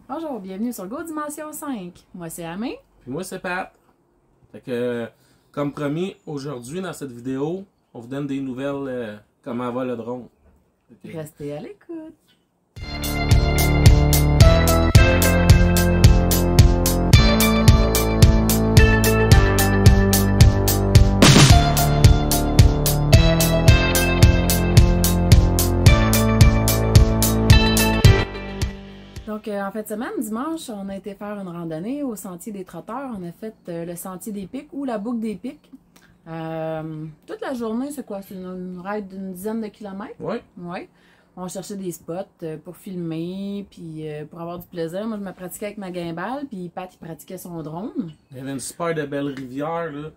Bonjour, bienvenue sur Go Dimension 5. Moi, c'est Amé. Puis moi, c'est Pat. Fait que, comme promis, aujourd'hui, dans cette vidéo, on vous donne des nouvelles comment va le drone. Restez à l'écoute. Donc, en fin de semaine, dimanche, on a été faire une randonnée au Sentier des Trotteurs. On a fait le Sentier des Pics ou la Boucle des Pics. Toute la journée, c'est quoi? C'est une ride d'une dizaine de kilomètres? Oui. Oui. On cherchait des spots pour filmer, puis pour avoir du plaisir. Moi, je me pratiquais avec ma gimbal, puis Pat, il pratiquait son drone. Il y avait une super de belle rivière, là.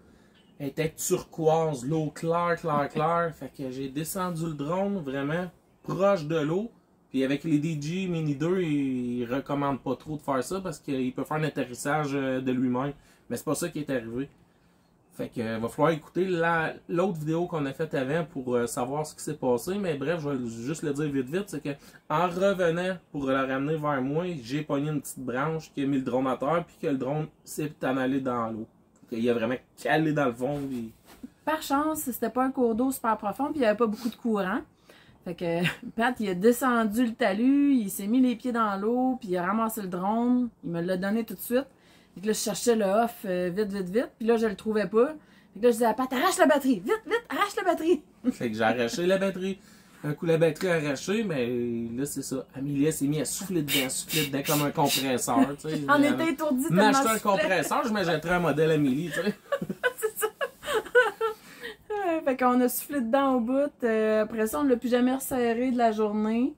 Elle était turquoise, l'eau claire, claire, claire. Fait que j'ai descendu le drone vraiment proche de l'eau. Puis avec les DJI Mini 2, ils recommandent pas trop de faire ça parce qu'il peut faire un atterrissage de lui-même. Mais c'est pas ça qui est arrivé. Fait que va falloir écouter l'autre vidéo qu'on a faite avant pour savoir ce qui s'est passé. Mais bref, je vais juste le dire vite vite, c'est que en revenant pour le ramener vers moi, j'ai pogné une petite branche qui a mis le drone à terre puis que le drone s'est en allé dans l'eau. Il a vraiment calé dans le fond. Puis... Par chance, c'était pas un cours d'eau super profond puis il n'y avait pas beaucoup de courant. Fait que Pat, il a descendu le talus, il s'est mis les pieds dans l'eau, puis il a ramassé le drone. Il me l'a donné tout de suite. Fait que là, je cherchais le off vite, vite, vite. Puis là, je le trouvais pas. Fait que là, je disais à Pat, arrache la batterie! Vite, vite, arrache la batterie! Fait que j'ai arraché la batterie. Un coup, la batterie arrachée, mais là, c'est ça. Amélie s'est mise à souffler dedans comme un compresseur. Tu sais. On était étourdis tellement m'acheter un compresseur, je m'achèterais un modèle Amélie, tu sais. C'est ça! Fait qu'on a soufflé dedans au bout. Après ça, on ne l'a plus jamais resserré de la journée.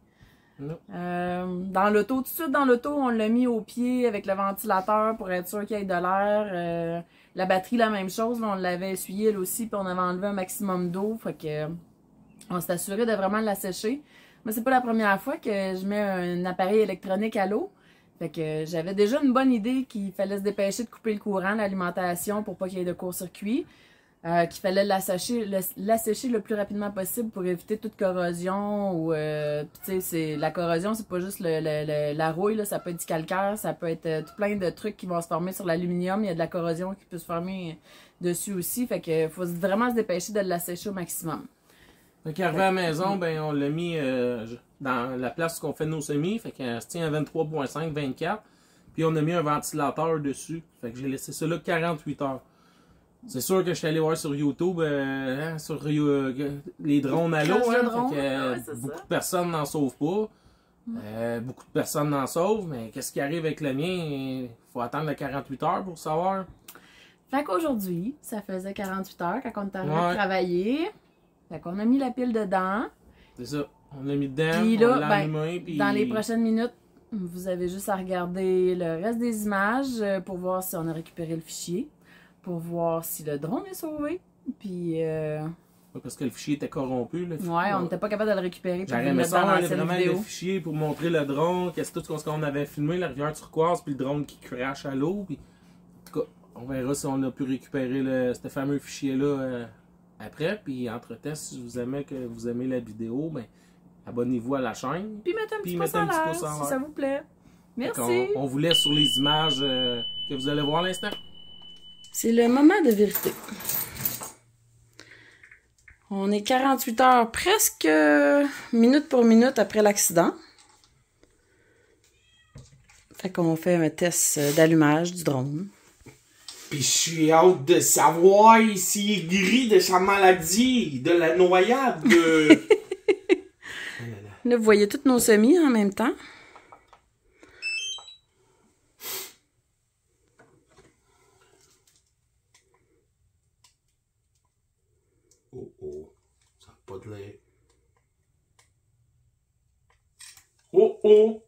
Dans l'auto, tout de suite dans l'auto, on l'a mis au pied avec le ventilateur pour être sûr qu'il y ait de l'air. La batterie, la même chose. Là, on l'avait essuyé elle aussi, puis on avait enlevé un maximum d'eau. Fait que on s'est assuré de vraiment la sécher. Mais c'est pas la première fois que je mets un appareil électronique à l'eau. Fait que j'avais déjà une bonne idée qu'il fallait se dépêcher de couper le courant, l'alimentation pour pas qu'il y ait de court-circuit. Qu'il fallait la sécher le plus rapidement possible pour éviter toute corrosion ou tu sais, la corrosion, c'est pas juste la rouille, là, ça peut être du calcaire, ça peut être tout plein de trucs qui vont se former sur l'aluminium, il y a de la corrosion qui peut se former dessus aussi, fait que faut vraiment se dépêcher de la sécher au maximum. Fait qu'arrivé à la maison, ben on l'a mis dans la place où on fait nos semis, fait qu'elle se tient à 23.5, 24, puis on a mis un ventilateur dessus, fait que j'ai laissé ça là 48 heures. C'est sûr que je suis allé voir sur YouTube sur les drones à l'eau. Beaucoup de personnes n'en sauvent pas. Beaucoup de personnes n'en sauvent. Mais qu'est-ce qui arrive avec le mien? Il faut attendre 48 heures pour savoir. Fait qu'aujourd'hui, ça faisait 48 heures quand on est arrivé à travailler. Fait qu'on a mis la pile dedans. C'est ça. On l'a mis dedans. Puis là, on l'a allumé, puis... dans les prochaines minutes, vous avez juste à regarder le reste des images pour voir si on a récupéré le fichier. Pour voir si le drone est sauvé. Puis. Parce que le fichier était corrompu. Ouais, on n'était pas capable de le récupérer. J'aurais aimé ça, vraiment le fichier pour montrer le drone, qu'est-ce tout ce qu'on avait filmé, la rivière turquoise, puis le drone qui crache à l'eau. Puis... En tout cas, on verra si on a pu récupérer ce fameux fichier-là après. Puis entre-temps, si vous aimez la vidéo, ben, abonnez-vous à la chaîne. Puis mettez un petit pouce en l'air, si ça vous plaît. Merci. On vous laisse sur les images que vous allez voir à l'instant. C'est le moment de vérité. On est 48 heures, presque minute pour minute après l'accident. Fait qu'on fait un test d'allumage du drone. Puis je suis hâte de savoir s'il est gris de sa maladie, de la noyade. Là, vous voyez tous nos semis en même temps. Oh, ça n'a pas de l'air. Oh.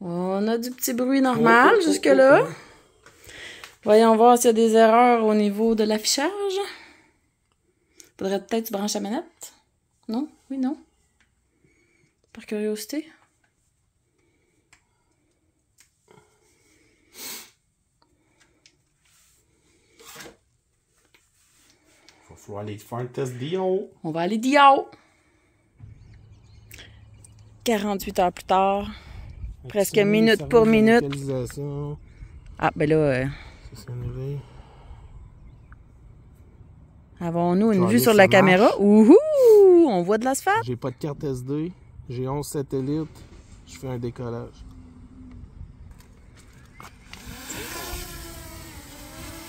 On a du petit bruit normal jusque-là. Voyons voir s'il y a des erreurs au niveau de l'affichage. Faudrait peut-être se brancher la manette. Non? Oui, non? Par curiosité. Faut aller faire un test d'IO. On va aller d'IO. 48 heures plus tard. Presque minute pour minute. Ah, ben là... Avons-nous une vue sur la caméra? Ouhou! On voit de l'asphalte? J'ai pas de carte SD. J'ai 11 satellites. Je fais un décollage.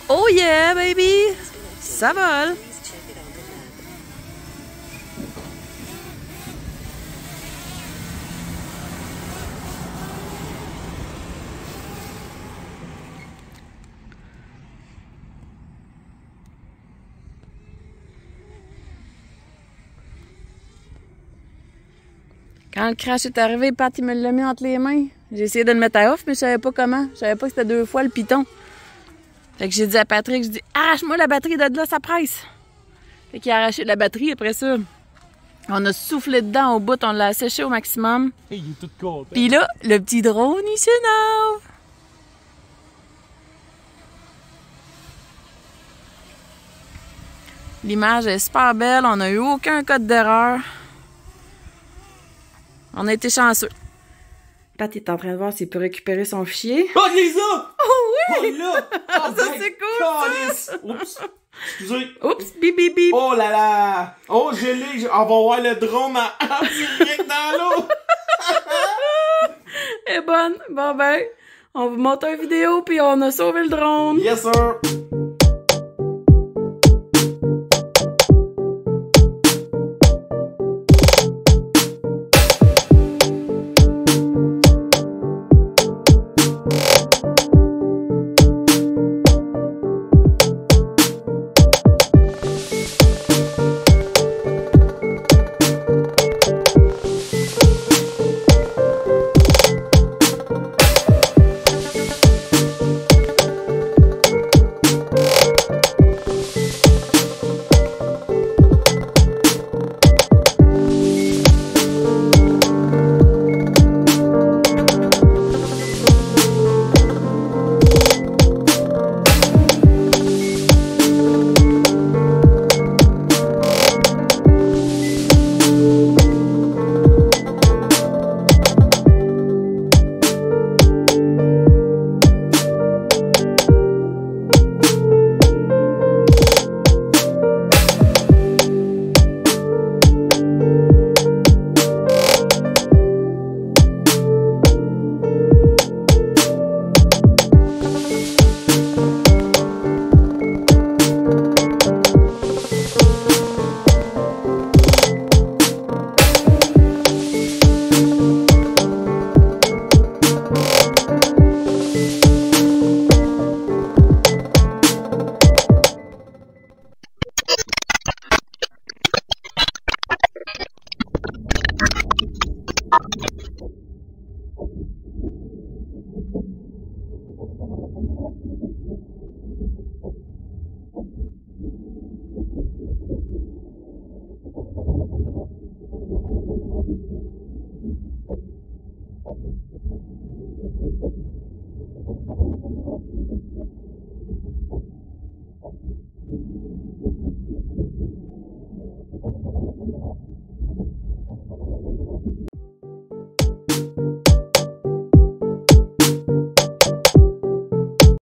Oh yeah, baby! Ça vole! Quand le crash est arrivé, Pat, il me l'a mis entre les mains. J'ai essayé de le mettre à off, mais je savais pas comment. Je savais pas que c'était 2 fois le piton. Fait que j'ai dit à Patrick, je dis, arrache-moi la batterie de là, ça presse. Fait qu'il a arraché la batterie après ça. On a soufflé dedans au bout, on l'a séché au maximum. Hey, il est tout content. Puis là, le petit drone, il s'énerve. L'image est super belle, on n'a eu aucun code d'erreur. On a été chanceux. Pat est en train de voir s'il peut récupérer son fichier. Oh, il les a! Oh oui! Oh là! Oh, Ça, c'est cool, ça! Oups! Excusez! Oups, bip bip bip! Oh là là! Oh, je l'ai! On va voir le drone en direct dans l'eau! Elle est bonne! Bon ben, on vous montre une vidéo puis on a sauvé le drone! Yes, sir!